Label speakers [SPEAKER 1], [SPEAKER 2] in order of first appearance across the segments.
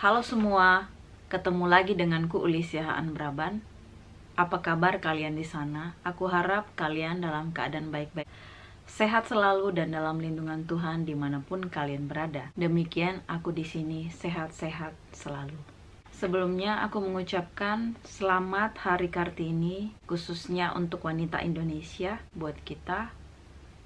[SPEAKER 1] Halo semua, ketemu lagi denganku Ulisya Anbraban. Apa kabar kalian di sana? Aku harap kalian dalam keadaan baik-baik, sehat selalu dan dalam lindungan Tuhan dimanapun kalian berada. Demikian aku di sini sehat-sehat selalu. Sebelumnya aku mengucapkan selamat Hari Kartini, khususnya untuk wanita Indonesia, buat kita.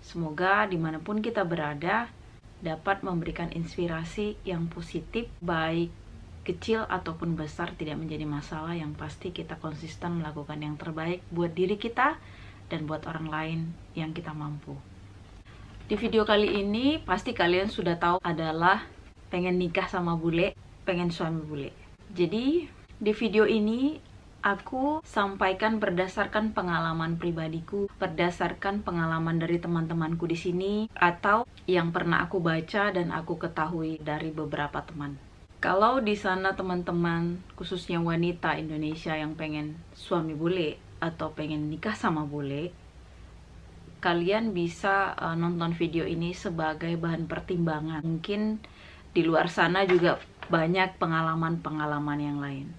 [SPEAKER 1] Semoga dimanapun kita berada, dapat memberikan inspirasi yang positif, baik kecil ataupun besar tidak menjadi masalah. Yang pasti kita konsisten melakukan yang terbaik buat diri kita dan buat orang lain yang kita mampu. Di video kali ini pasti kalian sudah tahu adalah pengen nikah sama bule, pengen suami bule. Jadi di video ini aku sampaikan berdasarkan pengalaman pribadiku, berdasarkan pengalaman dari teman-temanku di sini, atau yang pernah aku baca dan aku ketahui dari beberapa teman. Kalau di sana teman-teman, khususnya wanita Indonesia yang pengen suami bule atau pengen nikah sama bule, kalian bisa nonton video ini sebagai bahan pertimbangan. Mungkin di luar sana juga banyak pengalaman-pengalaman yang lain.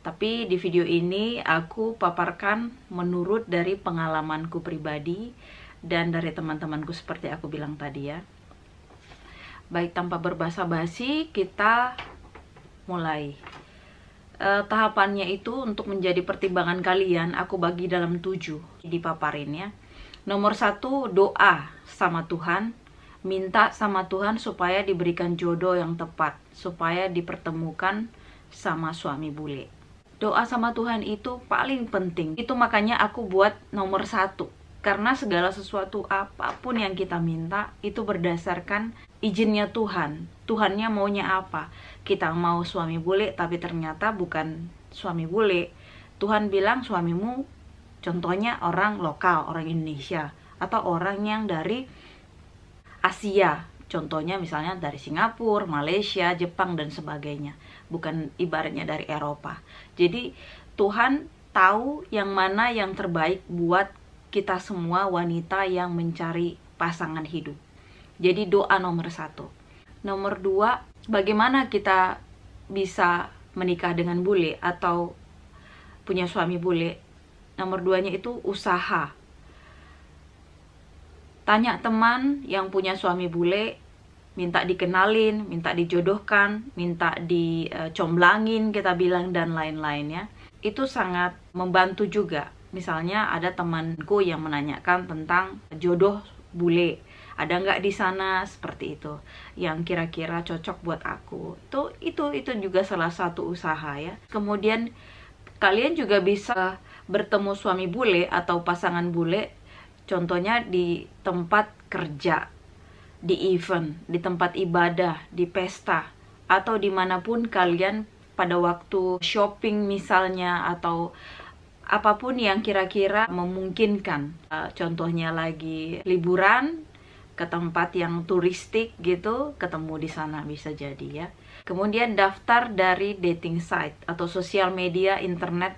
[SPEAKER 1] Tapi di video ini aku paparkan menurut dari pengalamanku pribadi dan dari teman-temanku seperti aku bilang tadi ya. Baik, tanpa berbasa-basi kita mulai. Tahapannya itu untuk menjadi pertimbangan kalian aku bagi dalam 7 dipaparin ya. Nomor 1, doa sama Tuhan. Minta sama Tuhan supaya diberikan jodoh yang tepat, supaya dipertemukan sama suami bule. Doa sama Tuhan itu paling penting. Itu makanya aku buat nomor 1. Karena segala sesuatu apapun yang kita minta itu berdasarkan izinnya Tuhan. Tuhannya maunya apa? Kita mau suami bule tapi ternyata bukan suami bule. Tuhan bilang suamimu contohnya orang lokal, orang Indonesia, atau orang yang dari Asia. Contohnya misalnya dari Singapura, Malaysia, Jepang dan sebagainya. Bukan ibaratnya dari Eropa. Jadi Tuhan tahu yang mana yang terbaik buat kita semua wanita yang mencari pasangan hidup. Jadi doa nomor 1. Nomor 2, bagaimana kita bisa menikah dengan bule atau punya suami bule? Nomor 2-nya itu usaha. Tanya teman yang punya suami bule, minta dikenalin, minta dijodohkan, minta dicomblangin kita bilang dan lain-lainnya. Itu sangat membantu juga. Misalnya ada temanku yang menanyakan tentang jodoh bule, ada nggak di sana seperti itu yang kira-kira cocok buat aku. Itu juga salah satu usaha ya. Kemudian kalian juga bisa bertemu suami bule atau pasangan bule, contohnya di tempat kerja, di event, di tempat ibadah, di pesta, atau dimanapun kalian pada waktu shopping misalnya, atau apapun yang kira-kira memungkinkan. Contohnya lagi liburan ke tempat yang turistik gitu, ketemu di sana bisa jadi ya. Kemudian daftar dari dating site atau sosial media internet,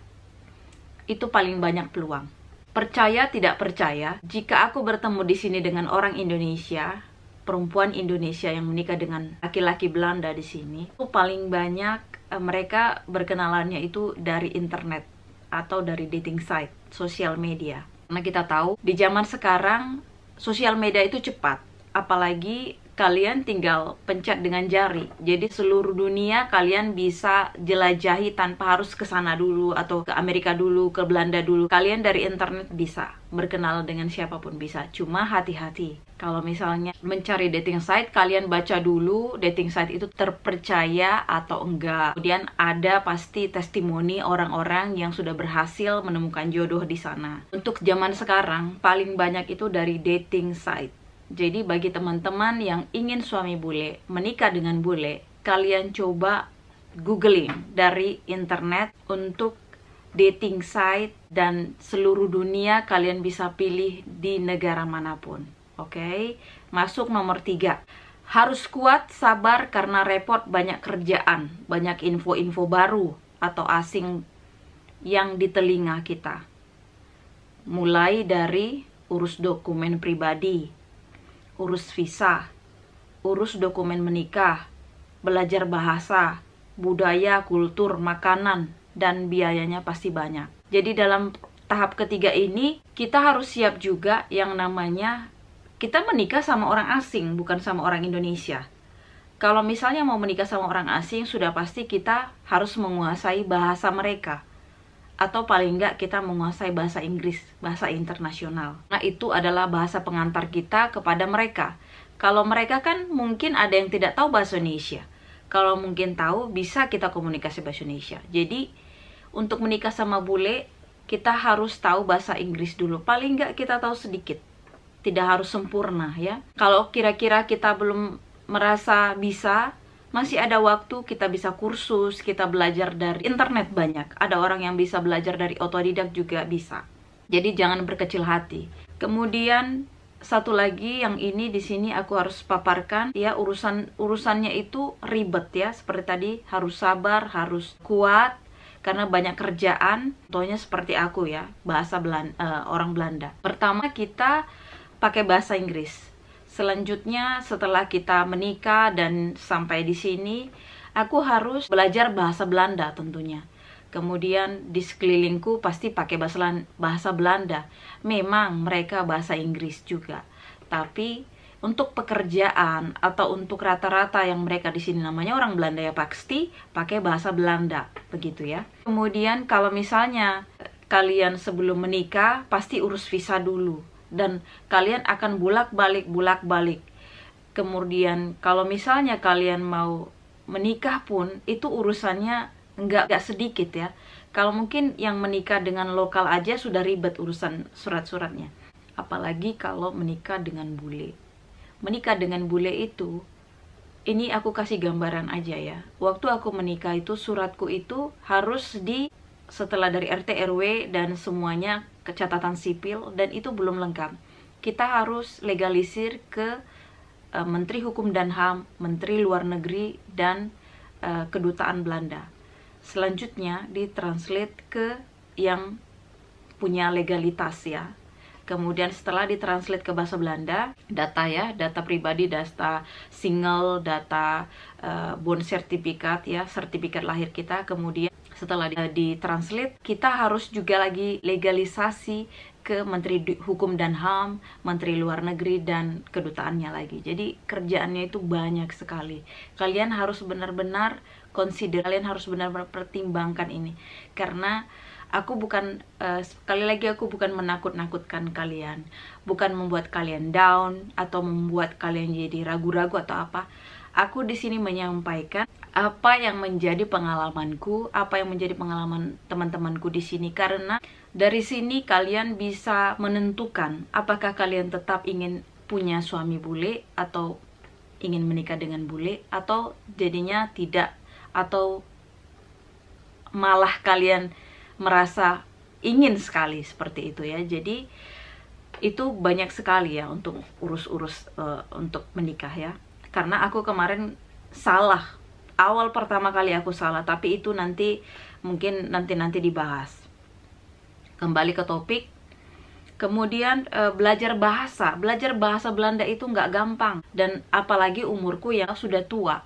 [SPEAKER 1] itu paling banyak peluang. Percaya tidak percaya, jika aku bertemu di sini dengan orang Indonesia, perempuan Indonesia yang menikah dengan laki-laki Belanda di sini, itu paling banyak mereka berkenalannya itu dari internet atau dari dating site, sosial media. Karena kita tahu di zaman sekarang sosial media itu cepat, apalagi kalian tinggal pencet dengan jari. Jadi seluruh dunia kalian bisa jelajahi tanpa harus ke sana dulu atau ke Amerika dulu, ke Belanda dulu. Kalian dari internet bisa berkenal dengan siapapun bisa. Cuma hati-hati. Kalau misalnya mencari dating site, kalian baca dulu dating site itu terpercaya atau enggak. Kemudian ada pasti testimoni orang-orang yang sudah berhasil menemukan jodoh di sana. Untuk zaman sekarang paling banyak itu dari dating site. Jadi bagi teman-teman yang ingin suami bule, menikah dengan bule, kalian coba googling dari internet untuk dating site dan seluruh dunia kalian bisa pilih di negara manapun. Oke, masuk nomor 3. Harus kuat, sabar karena repot, banyak kerjaan, banyak info-info baru atau asing yang di telinga kita. Mulai dari urus dokumen pribadi, urus visa, urus dokumen menikah, belajar bahasa, budaya, kultur, makanan, dan biayanya pasti banyak. Jadi dalam tahap ketiga ini, kita harus siap juga yang namanya kita menikah sama orang asing, bukan sama orang Indonesia. Kalau misalnya mau menikah sama orang asing, sudah pasti kita harus menguasai bahasa mereka. Atau paling enggak kita menguasai bahasa Inggris, bahasa internasional. Nah, itu adalah bahasa pengantar kita kepada mereka. Kalau mereka kan mungkin ada yang tidak tahu bahasa Indonesia. Kalau mungkin tahu, bisa kita komunikasi bahasa Indonesia. Jadi, untuk menikah sama bule, kita harus tahu bahasa Inggris dulu. Paling enggak kita tahu sedikit. Tidak harus sempurna ya. Kalau kira-kira kita belum merasa bisa, masih ada waktu, kita bisa kursus, kita belajar dari internet banyak. Ada orang yang bisa belajar dari otodidak juga bisa. Jadi jangan berkecil hati. Kemudian satu lagi yang ini di sini aku harus paparkan ya, urusannya itu ribet ya. Seperti tadi, harus sabar, harus kuat karena banyak kerjaan. Contohnya seperti aku ya, orang Belanda. Pertama kita pakai bahasa Inggris. Selanjutnya setelah kita menikah dan sampai di sini, aku harus belajar bahasa Belanda tentunya. Kemudian di sekelilingku pasti pakai bahasa Belanda. Memang mereka bahasa Inggris juga. Tapi untuk pekerjaan atau untuk rata-rata yang mereka di sini namanya orang Belanda ya, pasti pakai bahasa Belanda, begitu ya. Kemudian kalau misalnya kalian sebelum menikah pasti urus visa dulu. Dan kalian akan bolak-balik. Kemudian kalau misalnya kalian mau menikah pun, itu urusannya nggak sedikit ya. Kalau mungkin yang menikah dengan lokal aja sudah ribet urusan surat-suratnya. Apalagi kalau menikah dengan bule. Menikah dengan bule itu, ini aku kasih gambaran aja ya. Waktu aku menikah itu, suratku itu harus setelah dari RT RW dan semuanya ke catatan sipil, dan itu belum lengkap. Kita harus legalisir ke Menteri Hukum dan HAM, Menteri Luar Negeri, dan Kedutaan Belanda. Selanjutnya ditranslate ke yang punya legalitas ya. Kemudian setelah ditranslate ke bahasa Belanda, data ya, data pribadi, data single, data bond sertifikat ya, sertifikat lahir kita. Kemudian setelah ditranslate, kita harus juga lagi legalisasi ke Menteri Hukum dan HAM, Menteri Luar Negeri, dan kedutaannya lagi. Jadi kerjaannya itu banyak sekali. Kalian harus benar-benar kalian harus benar-benar pertimbangkan ini. Karena aku bukan, sekali lagi aku bukan menakut-nakutkan kalian, bukan membuat kalian down atau membuat kalian jadi ragu-ragu atau apa. Aku di sini menyampaikan apa yang menjadi pengalamanku, apa yang menjadi pengalaman teman-temanku di sini, karena dari sini kalian bisa menentukan apakah kalian tetap ingin punya suami bule atau ingin menikah dengan bule, atau jadinya tidak, atau malah kalian merasa ingin sekali seperti itu ya. Jadi itu banyak sekali ya untuk urus-urus untuk menikah ya. Karena aku kemarin salah, awal pertama kali aku salah, tapi itu nanti mungkin nanti dibahas. Kembali ke topik. Kemudian belajar bahasa Belanda itu nggak gampang, dan apalagi umurku yang sudah tua.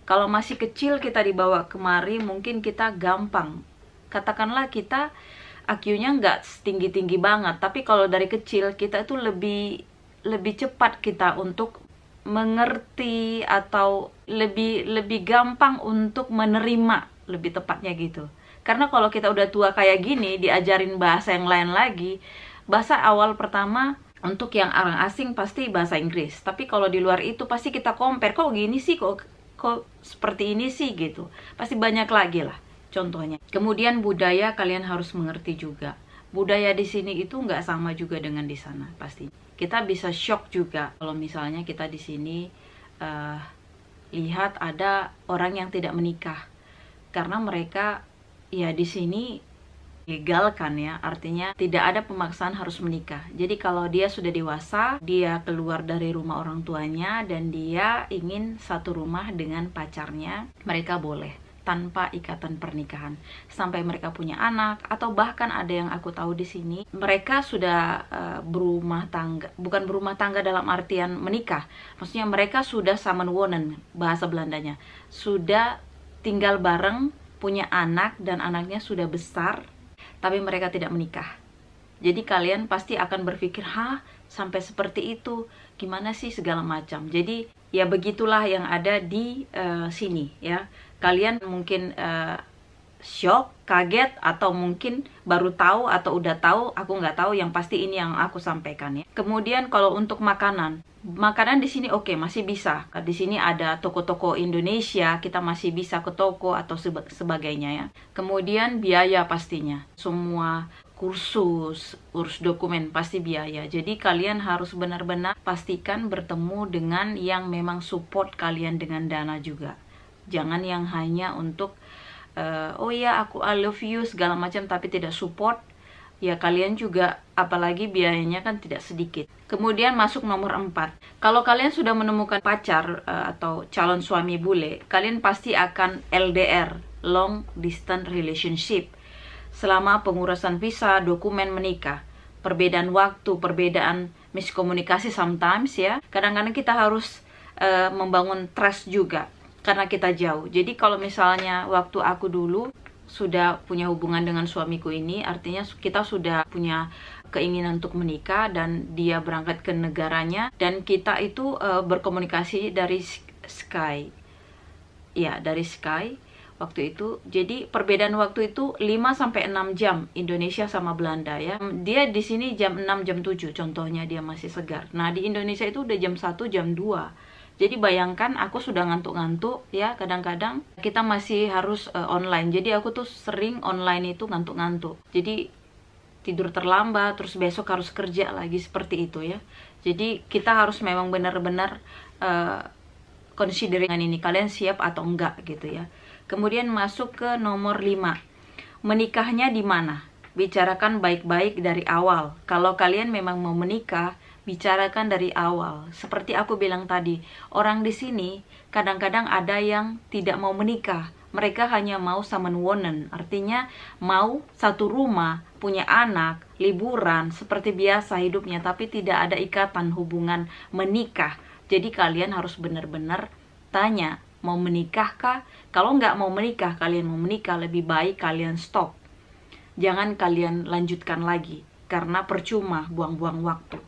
[SPEAKER 1] Kalau masih kecil kita dibawa kemari mungkin kita gampang. Katakanlah kita IQ-nya nggak tinggi-tinggi banget, tapi kalau dari kecil kita itu lebih cepat kita untuk mengerti, atau lebih gampang untuk menerima, lebih tepatnya gitu. Karena kalau kita udah tua kayak gini, diajarin bahasa yang lain lagi, bahasa awal pertama untuk yang orang asing pasti bahasa Inggris, tapi kalau di luar itu pasti kita compare, kok gini sih, kok seperti ini sih gitu. Pasti banyak lagi lah contohnya. Kemudian budaya kalian harus mengerti juga. Budaya di sini itu nggak sama juga dengan di sana pasti. Kita bisa shock juga kalau misalnya kita di sini lihat ada orang yang tidak menikah, karena mereka ya di sini legal kan ya, artinya tidak ada pemaksaan harus menikah. Jadi kalau dia sudah dewasa, dia keluar dari rumah orang tuanya dan dia ingin satu rumah dengan pacarnya, mereka boleh tanpa ikatan pernikahan sampai mereka punya anak, atau bahkan ada yang aku tahu di sini mereka sudah berumah tangga, bukan berumah tangga dalam artian menikah, maksudnya mereka sudah samenwonen, bahasa Belandanya, sudah tinggal bareng, punya anak, dan anaknya sudah besar, tapi mereka tidak menikah. Jadi kalian pasti akan berpikir, hah, sampai seperti itu, gimana sih segala macam. Jadi ya begitulah yang ada di sini ya. Kalian mungkin shock, kaget, atau mungkin baru tahu atau udah tahu, aku nggak tahu. Yang pasti ini yang aku sampaikan ya. Kemudian kalau untuk makanan di sini oke, masih bisa. Di sini ada toko-toko Indonesia, kita masih bisa ke toko atau sebagainya ya. Kemudian biaya pastinya, semua kursus, urus dokumen pasti biaya. Jadi kalian harus benar-benar pastikan bertemu dengan yang memang support kalian dengan dana juga. Jangan yang hanya untuk oh ya aku I love you segala macam tapi tidak support. Ya kalian juga, apalagi biayanya kan tidak sedikit. Kemudian masuk nomor 4. Kalau kalian sudah menemukan pacar atau calon suami bule, kalian pasti akan LDR, long distance relationship. Selama pengurusan visa, dokumen menikah, perbedaan waktu, perbedaan miskomunikasi sometimes ya. Kadang-kadang kita harus membangun trust juga karena kita jauh. Jadi kalau misalnya waktu aku dulu sudah punya hubungan dengan suamiku ini, artinya kita sudah punya keinginan untuk menikah dan dia berangkat ke negaranya dan kita itu berkomunikasi dari Sky. Ya, dari Sky waktu itu. Jadi perbedaan waktu itu 5-6 jam Indonesia sama Belanda ya. Dia di sini jam 6, jam 7 contohnya, dia masih segar. Nah, di Indonesia itu udah jam 1, jam 2. Jadi bayangkan aku sudah ngantuk-ngantuk ya, kadang-kadang kita masih harus online. Jadi aku tuh sering online itu ngantuk-ngantuk. Jadi tidur terlambat, terus besok harus kerja lagi seperti itu ya. Jadi kita harus memang benar-benar considering ini, kalian siap atau enggak gitu ya. Kemudian masuk ke nomor 5. Menikahnya di mana? Bicarakan baik-baik dari awal. Kalau kalian memang mau menikah, bicarakan dari awal. Seperti aku bilang tadi, orang di sini kadang-kadang ada yang tidak mau menikah. Mereka hanya mau sammenwonen, artinya mau satu rumah, punya anak, liburan, seperti biasa hidupnya, tapi tidak ada ikatan hubungan menikah. Jadi kalian harus benar-benar tanya, mau menikah kah? Kalau nggak mau menikah, kalian mau menikah, lebih baik kalian stop. Jangan kalian lanjutkan lagi, karena percuma buang-buang waktu.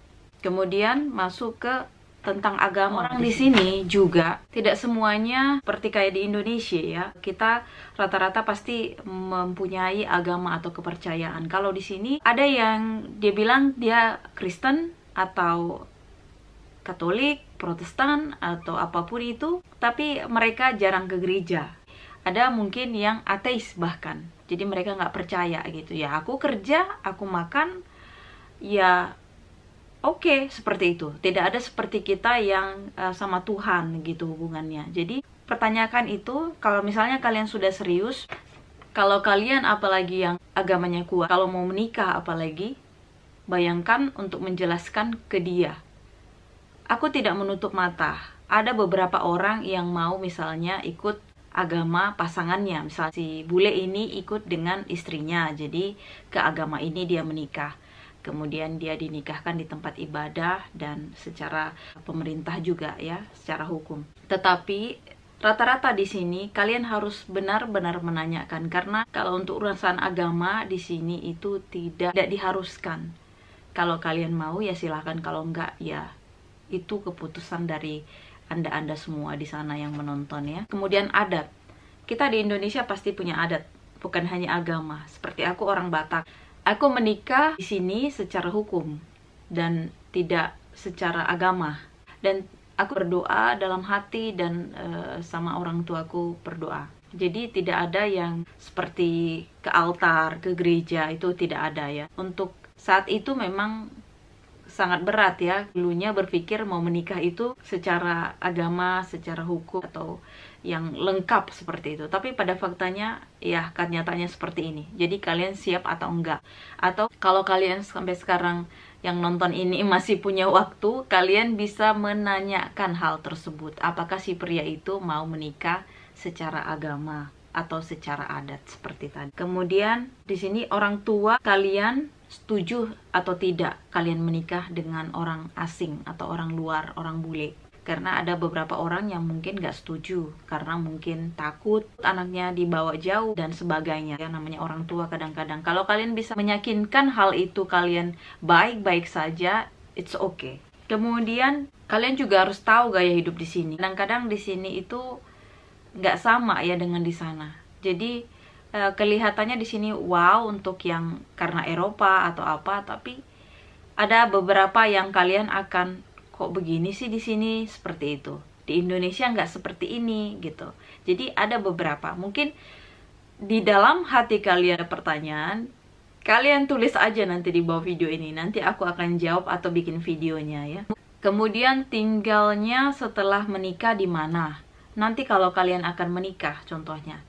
[SPEAKER 1] Kemudian masuk ke tentang agama. Orang di sini juga tidak semuanya seperti kayak di Indonesia ya. Kita rata-rata pasti mempunyai agama atau kepercayaan. Kalau di sini ada yang dia bilang dia Kristen atau Katolik, Protestan atau apapun itu, tapi mereka jarang ke gereja. Ada mungkin yang ateis bahkan. Jadi mereka nggak percaya gitu ya. Aku kerja, aku makan, ya oke, seperti itu. Tidak ada seperti kita yang sama Tuhan gitu hubungannya. Jadi pertanyakan itu, kalau misalnya kalian sudah serius, kalau kalian apalagi yang agamanya kuat, kalau mau menikah apalagi, bayangkan untuk menjelaskan ke dia. Aku tidak menutup mata. Ada beberapa orang yang mau misalnya ikut agama pasangannya. Misalnya si bule ini ikut dengan istrinya, jadi ke agama ini dia menikah. Kemudian dia dinikahkan di tempat ibadah dan secara pemerintah juga ya, secara hukum. Tetapi rata-rata di sini kalian harus benar-benar menanyakan, karena kalau untuk urusan agama di sini itu tidak diharuskan. Kalau kalian mau ya silahkan, kalau enggak ya itu keputusan dari anda semua di sana yang menonton ya. Kemudian adat. Kita di Indonesia pasti punya adat, bukan hanya agama. Seperti aku orang Batak. Aku menikah di sini secara hukum dan tidak secara agama. Dan aku berdoa dalam hati dan sama orang tuaku berdoa. Jadi tidak ada yang seperti ke altar, ke gereja, itu tidak ada ya. Untuk saat itu memang sangat berat ya. Dulunya berpikir mau menikah itu secara agama, secara hukum atau yang lengkap seperti itu. Tapi pada faktanya ya nyatanya seperti ini. Jadi kalian siap atau enggak? Atau kalau kalian sampai sekarang yang nonton ini masih punya waktu, kalian bisa menanyakan hal tersebut. Apakah si pria itu mau menikah secara agama atau secara adat seperti tadi. Kemudian di sini orang tua kalian setuju atau tidak kalian menikah dengan orang asing atau orang luar, orang bule. Karena ada beberapa orang yang mungkin gak setuju, karena mungkin takut anaknya dibawa jauh dan sebagainya. Ya, namanya orang tua kadang-kadang. Kalau kalian bisa meyakinkan hal itu kalian baik-baik saja, it's okay. Kemudian kalian juga harus tahu gaya hidup di sini. Kadang-kadang di sini itu gak sama ya dengan di sana. Jadi kelihatannya di sini wow untuk yang karena Eropa atau apa, tapi ada beberapa yang kalian akan kok begini sih di sini, seperti itu. Di Indonesia nggak seperti ini gitu. Jadi ada beberapa. Mungkin di dalam hati kalian ada pertanyaan, kalian tulis aja nanti di bawah video ini. Nanti aku akan jawab atau bikin videonya ya. Kemudian tinggalnya setelah menikah di mana? Nanti kalau kalian akan menikah contohnya,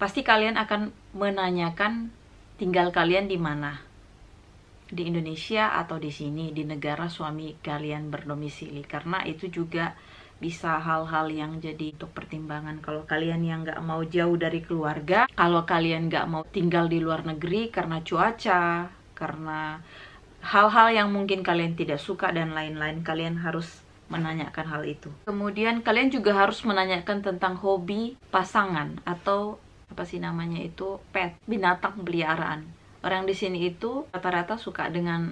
[SPEAKER 1] pasti kalian akan menanyakan tinggal kalian di mana. Di Indonesia atau di sini, di negara suami kalian berdomisili. Karena itu juga bisa hal-hal yang jadi untuk pertimbangan. Kalau kalian yang nggak mau jauh dari keluarga, kalau kalian nggak mau tinggal di luar negeri karena cuaca, karena hal-hal yang mungkin kalian tidak suka dan lain-lain, kalian harus menanyakan hal itu. Kemudian kalian juga harus menanyakan tentang hobi pasangan atau apa sih namanya itu, pet, binatang peliharaan. Orang di sini itu rata-rata suka dengan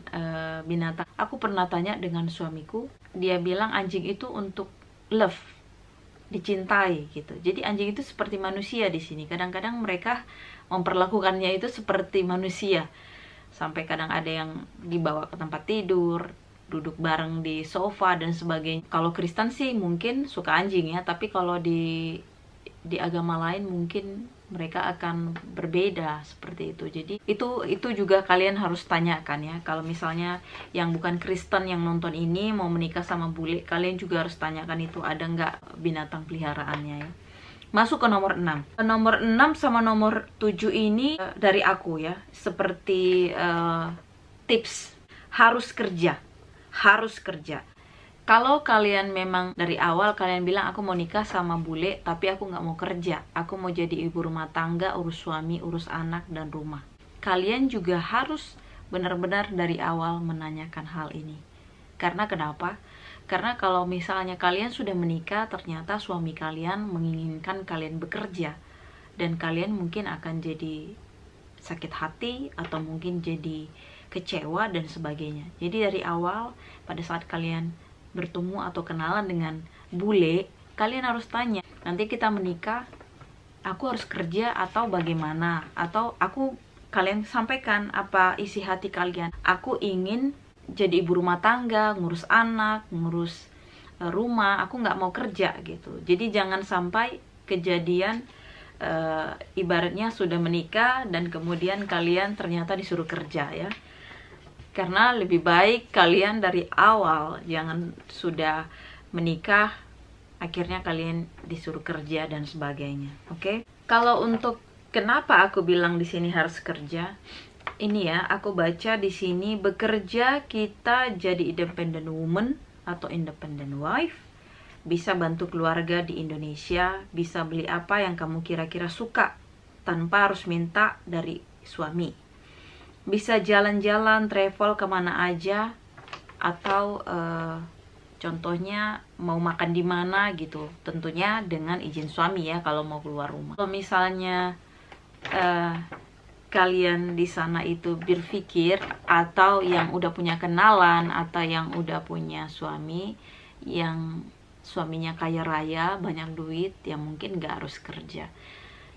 [SPEAKER 1] binatang. Aku pernah tanya dengan suamiku, dia bilang anjing itu untuk love, dicintai gitu. Jadi anjing itu seperti manusia di sini. Kadang-kadang mereka memperlakukannya itu seperti manusia. Sampai kadang ada yang dibawa ke tempat tidur, duduk bareng di sofa dan sebagainya. Kalau Kristen sih mungkin suka anjing ya, tapi kalau di agama lain mungkin mereka akan berbeda seperti itu. Jadi itu juga kalian harus tanyakan ya. Kalau misalnya yang bukan Kristen yang nonton ini mau menikah sama bule, kalian juga harus tanyakan itu ada nggak binatang peliharaannya ya. Masuk ke nomor 6. Nomor 6 sama nomor 7 ini dari aku ya, seperti tips. Harus kerja. Harus kerja. Kalau kalian memang dari awal kalian bilang aku mau nikah sama bule tapi aku nggak mau kerja, aku mau jadi ibu rumah tangga, urus suami, urus anak dan rumah, kalian juga harus benar-benar dari awal menanyakan hal ini. Karena kenapa? Karena kalau misalnya kalian sudah menikah, ternyata suami kalian menginginkan kalian bekerja, dan kalian mungkin akan jadi sakit hati atau mungkin jadi kecewa dan sebagainya. Jadi dari awal pada saat kalian bertemu atau kenalan dengan bule, kalian harus tanya, nanti kita menikah aku harus kerja atau bagaimana, atau kalian sampaikan apa isi hati kalian. Aku ingin jadi ibu rumah tangga, ngurus anak, ngurus rumah, aku nggak mau kerja gitu. Jadi jangan sampai kejadian ibaratnya sudah menikah dan kemudian kalian ternyata disuruh kerja ya. Karena lebih baik kalian dari awal, jangan sudah menikah akhirnya kalian disuruh kerja dan sebagainya. Oke? Kalau untuk kenapa aku bilang di sini harus kerja, ini ya, aku baca di sini, bekerja kita jadi independent woman atau independent wife, bisa bantu keluarga di Indonesia, bisa beli apa yang kamu kira-kira suka tanpa harus minta dari suami. Bisa jalan-jalan, travel kemana aja, atau contohnya mau makan di mana gitu, tentunya dengan izin suami ya kalau mau keluar rumah. Kalau misalnya kalian di sana itu berpikir, atau yang udah punya kenalan atau yang udah punya suami yang suaminya kaya raya, banyak duit, ya mungkin gak harus kerja.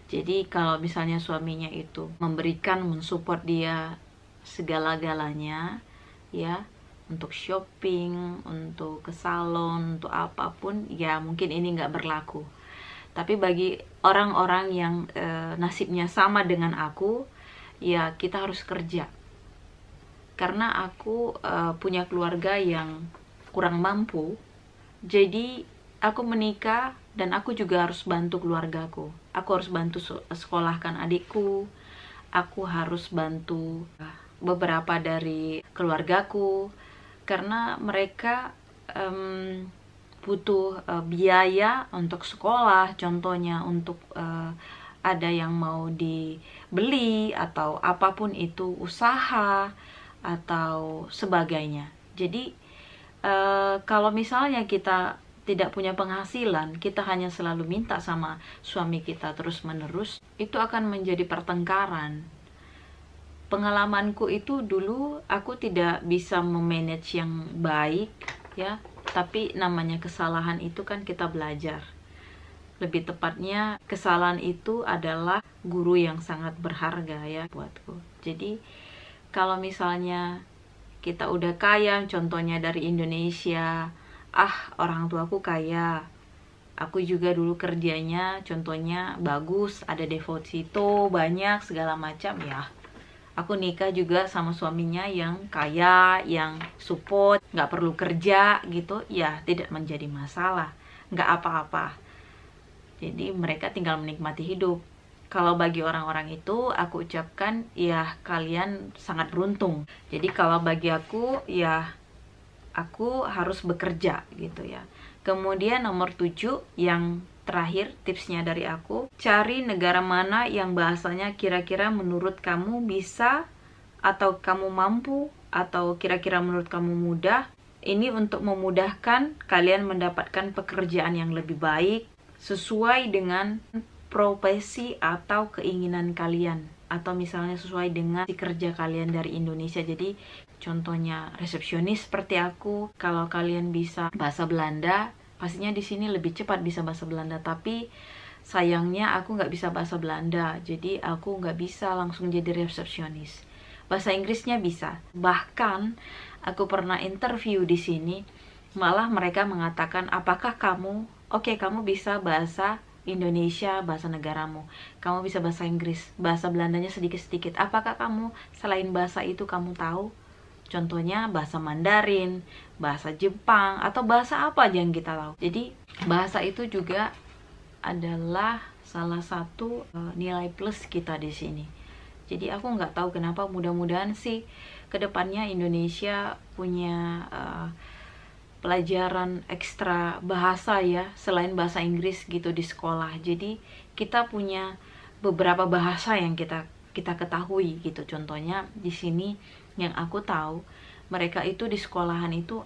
[SPEAKER 1] Jadi kalau misalnya suaminya itu memberikan, mensupport dia segala-galanya ya, untuk shopping, untuk ke salon, untuk apapun, ya mungkin ini nggak berlaku. Tapi bagi orang-orang yang nasibnya sama dengan aku, ya kita harus kerja. Karena aku punya keluarga yang kurang mampu, jadi aku menikah dan aku juga harus bantu keluargaku. Aku harus bantu sekolahkan adikku, aku harus bantu beberapa dari keluargaku, karena mereka butuh biaya untuk sekolah, contohnya untuk ada yang mau dibeli atau apapun itu, usaha atau sebagainya. Jadi kalau misalnya kita tidak punya penghasilan, kita hanya selalu minta sama suami kita terus-menerus, itu akan menjadi pertengkaran. Pengalamanku itu dulu aku tidak bisa memanage yang baik ya, tapi namanya kesalahan itu kan kita belajar. Lebih tepatnya kesalahan itu adalah guru yang sangat berharga ya buatku. Jadi kalau misalnya kita udah kaya, contohnya dari Indonesia, orang tuaku kaya, aku juga dulu kerjanya contohnya bagus, ada deposito banyak segala macam ya, aku nikah juga sama suaminya yang kaya, yang support, nggak perlu kerja gitu ya, tidak menjadi masalah, nggak apa-apa. Jadi mereka tinggal menikmati hidup. Kalau bagi orang-orang itu aku ucapkan ya kalian sangat beruntung. Jadi kalau bagi aku ya aku harus bekerja gitu ya. Kemudian nomor 7 yang terakhir tipsnya dari aku, cari negara mana yang bahasanya kira-kira menurut kamu bisa atau kamu mampu atau kira-kira menurut kamu mudah. Ini untuk memudahkan kalian mendapatkan pekerjaan yang lebih baik sesuai dengan profesi atau keinginan kalian, atau misalnya sesuai dengan kerja kalian dari Indonesia. Jadi contohnya resepsionis seperti aku, kalau kalian bisa bahasa Belanda, pastinya di sini lebih cepat bisa bahasa Belanda. Tapi sayangnya aku nggak bisa bahasa Belanda, jadi aku nggak bisa langsung jadi resepsionis. Bahasa Inggrisnya bisa. Bahkan aku pernah interview di sini, malah mereka mengatakan, apakah kamu kamu bisa bahasa Indonesia, bahasa negaramu, kamu bisa bahasa Inggris, bahasa Belandanya sedikit-sedikit, apakah kamu selain bahasa itu kamu tahu? Contohnya bahasa Mandarin, bahasa Jepang, atau bahasa apa aja yang kita tahu. Jadi bahasa itu juga adalah salah satu nilai plus kita di sini. Jadi aku nggak tahu kenapa, mudah-mudahan sih kedepannya Indonesia punya pelajaran ekstra bahasa ya, selain bahasa Inggris gitu di sekolah. Jadi kita punya beberapa bahasa yang kita ketahui gitu. Contohnya di sini yang aku tahu, mereka itu di sekolahan itu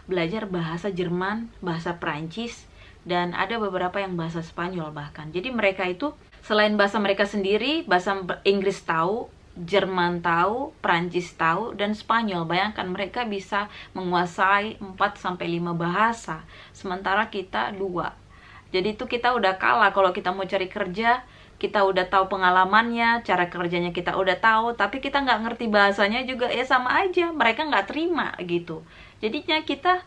[SPEAKER 1] belajar bahasa Jerman, bahasa Prancis, dan ada beberapa yang bahasa Spanyol bahkan. Jadi mereka itu selain bahasa mereka sendiri, bahasa Inggris tahu, Jerman tahu, Prancis tahu, dan Spanyol. Bayangkan mereka bisa menguasai 4-5 bahasa, sementara kita 2. Jadi itu kita udah kalah. Kalau kita mau cari kerja, kita udah tahu pengalamannya, cara kerjanya kita udah tahu, tapi kita nggak ngerti bahasanya juga, ya sama aja, mereka nggak terima gitu. Jadinya kita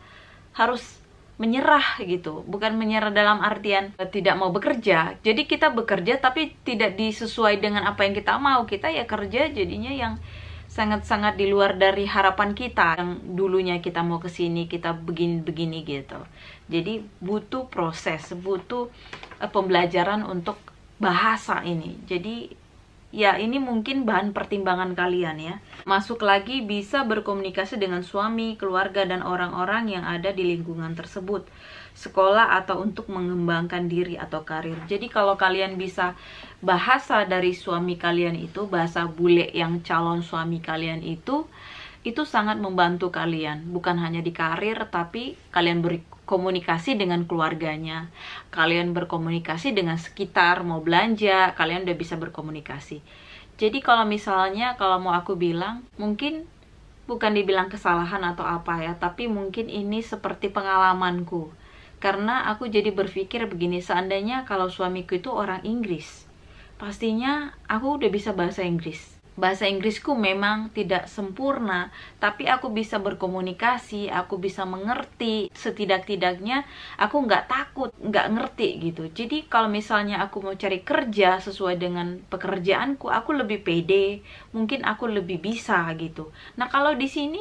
[SPEAKER 1] harus menyerah gitu, bukan menyerah dalam artian tidak mau bekerja. Jadi kita bekerja tapi tidak disesuai dengan apa yang kita mau, kita ya kerja jadinya yang sangat-sangat di luar dari harapan kita, yang dulunya kita mau kesini, kita begini-begini gitu. Jadi butuh proses, butuh pembelajaran untuk bahasa ini. Jadi ya ini mungkin bahan pertimbangan kalian ya. Masuk lagi, bisa berkomunikasi dengan suami, keluarga, dan orang-orang yang ada di lingkungan tersebut, sekolah, atau untuk mengembangkan diri atau karir. Jadi kalau kalian bisa bahasa dari suami kalian itu, bahasa bule yang calon suami kalian itu sangat membantu kalian. Bukan hanya di karir, tapi kalian berkomunikasi dengan keluarganya, kalian berkomunikasi dengan sekitar, mau belanja, kalian udah bisa berkomunikasi. Jadi kalau misalnya, kalau mau aku bilang, mungkin bukan dibilang kesalahan atau apa ya, tapi mungkin ini seperti pengalamanku. Karena aku jadi berpikir begini, seandainya kalau suamiku itu orang Inggris, pastinya aku udah bisa bahasa Inggris. Bahasa Inggrisku memang tidak sempurna, tapi aku bisa berkomunikasi, aku bisa mengerti, setidak-tidaknya aku nggak takut, nggak ngerti gitu. Jadi kalau misalnya aku mau cari kerja sesuai dengan pekerjaanku, aku lebih pede, mungkin aku lebih bisa gitu. Nah kalau di sini,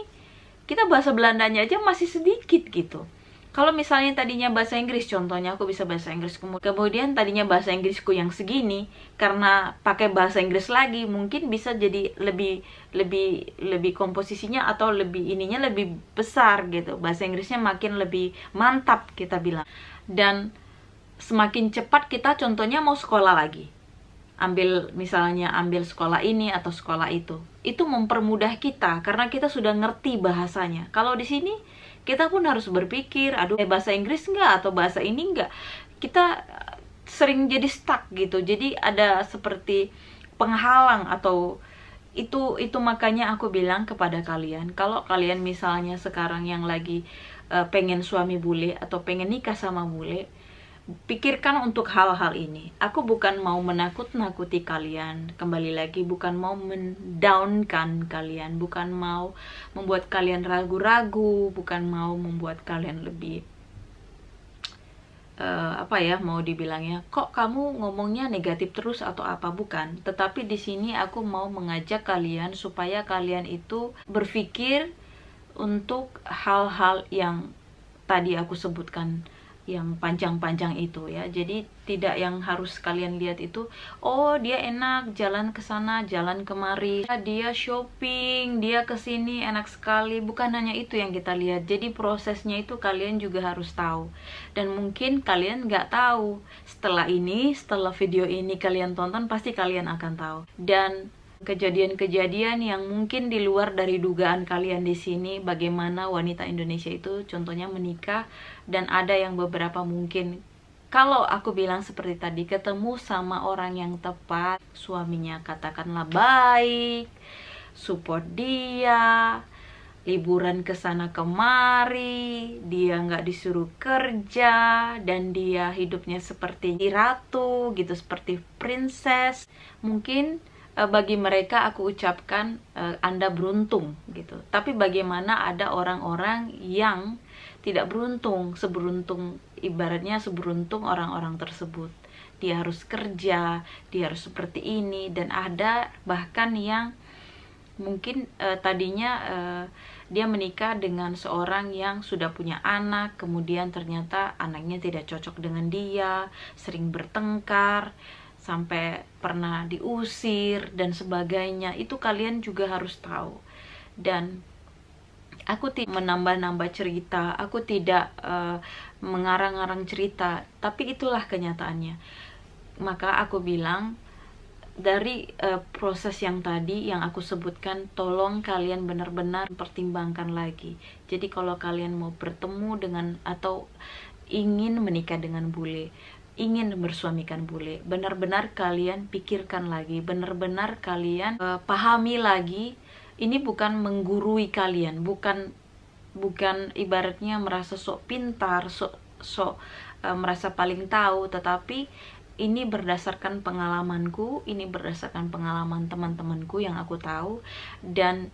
[SPEAKER 1] kita bahasa Belandanya aja masih sedikit gitu. Kalau misalnya tadinya bahasa Inggris, contohnya aku bisa bahasa Inggris, kemudian tadinya bahasa Inggrisku yang segini, karena pakai bahasa Inggris lagi, mungkin bisa jadi lebih komposisinya atau lebih ininya lebih besar gitu. Bahasa Inggrisnya makin lebih mantap kita bilang. Dan semakin cepat kita contohnya mau sekolah lagi. Misalnya ambil sekolah ini atau sekolah itu mempermudah kita karena kita sudah ngerti bahasanya. Kalau di sini kita pun harus berpikir, aduh bahasa Inggris nggak atau bahasa ini nggak. Kita sering jadi stuck gitu, jadi ada seperti penghalang atau itu makanya aku bilang kepada kalian, kalau kalian misalnya sekarang yang lagi pengen suami bule atau pengen nikah sama bule, pikirkan untuk hal-hal ini. Aku bukan mau menakut-nakuti kalian, kembali lagi bukan mau mendownkan kalian, bukan mau membuat kalian ragu-ragu, bukan mau membuat kalian lebih mau dibilangnya, kok kamu ngomongnya negatif terus atau apa, bukan. Tetapi di sini aku mau mengajak kalian supaya kalian itu berpikir untuk hal-hal yang tadi aku sebutkan, yang panjang-panjang itu ya. Jadi tidak yang harus kalian lihat itu, oh dia enak jalan ke sana jalan kemari, dia shopping, dia kesini enak sekali. Bukan hanya itu yang kita lihat, jadi prosesnya itu kalian juga harus tahu. Dan mungkin kalian nggak tahu, setelah video ini kalian tonton, pasti kalian akan tahu. Dan kejadian-kejadian yang mungkin di luar dari dugaan kalian di sini, bagaimana wanita Indonesia itu contohnya menikah, dan ada yang beberapa mungkin, kalau aku bilang seperti tadi, ketemu sama orang yang tepat, suaminya katakanlah baik, support dia, liburan ke sana kemari, dia nggak disuruh kerja, dan dia hidupnya seperti ratu gitu, seperti princess. Mungkin bagi mereka aku ucapkan Anda beruntung gitu. Tapi bagaimana ada orang-orang yang tidak beruntung, ibaratnya seberuntung orang-orang tersebut. Dia harus kerja, dia harus seperti ini, dan ada bahkan yang mungkin tadinya dia menikah dengan seorang yang sudah punya anak, kemudian ternyata anaknya tidak cocok dengan dia, sering bertengkar, sampai pernah diusir dan sebagainya. Itu kalian juga harus tahu. Dan aku tidak menambah-nambah cerita, aku tidak mengarang-arang cerita, tapi itulah kenyataannya. Maka aku bilang, dari proses yang tadi yang aku sebutkan, tolong kalian benar-benar pertimbangkan lagi. Jadi kalau kalian mau bertemu dengan atau ingin menikah dengan bule, ingin bersuamikan bule, benar-benar kalian pikirkan lagi, benar-benar kalian pahami lagi. Ini bukan menggurui kalian, bukan ibaratnya merasa sok pintar, sok merasa paling tahu, tetapi ini berdasarkan pengalamanku, ini berdasarkan pengalaman teman-temanku yang aku tahu, dan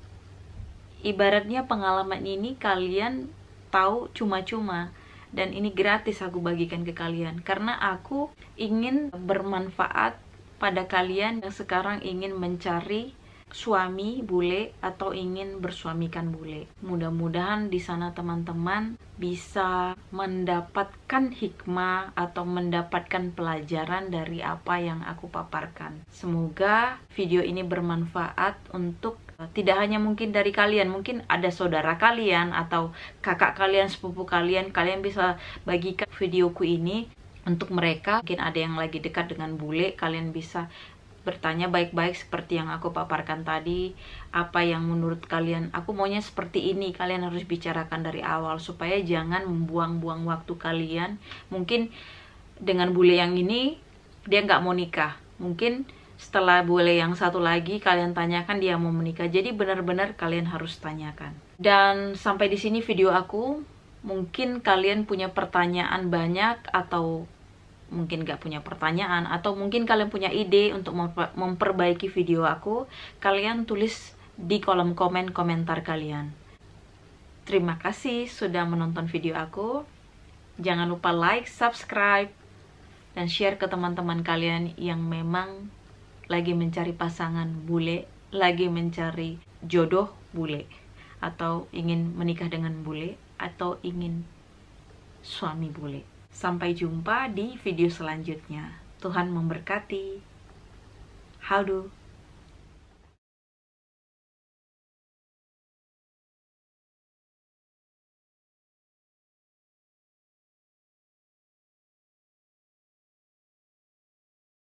[SPEAKER 1] ibaratnya pengalaman ini kalian tahu cuma-cuma. Dan ini gratis aku bagikan ke kalian, karena aku ingin bermanfaat pada kalian yang sekarang ingin mencari suami bule atau ingin bersuamikan bule. Mudah-mudahan di sana teman-teman bisa mendapatkan hikmah atau mendapatkan pelajaran dari apa yang aku paparkan. Semoga video ini bermanfaat untuk tidak hanya mungkin dari kalian, mungkin ada saudara kalian atau kakak kalian, sepupu kalian, kalian bisa bagikan videoku ini untuk mereka. Mungkin ada yang lagi dekat dengan bule, kalian bisa bertanya baik-baik seperti yang aku paparkan tadi, apa yang menurut kalian, aku maunya seperti ini. Kalian harus bicarakan dari awal supaya jangan membuang-buang waktu kalian. Mungkin dengan bule yang ini dia nggak mau nikah, mungkin setelah bule yang satu lagi kalian tanyakan dia mau menikah. Jadi benar-benar kalian harus tanyakan. Dan sampai di sini video aku. Mungkin kalian punya pertanyaan banyak, atau mungkin gak punya pertanyaan, atau mungkin kalian punya ide untuk memperbaiki video aku, kalian tulis di kolom komentar kalian. Terima kasih sudah menonton video aku. Jangan lupa like, subscribe, dan share ke teman-teman kalian yang memang lagi mencari pasangan bule, lagi mencari jodoh bule, atau ingin menikah dengan bule, atau ingin suami bule. Sampai jumpa di video selanjutnya. Tuhan memberkati. Howdo.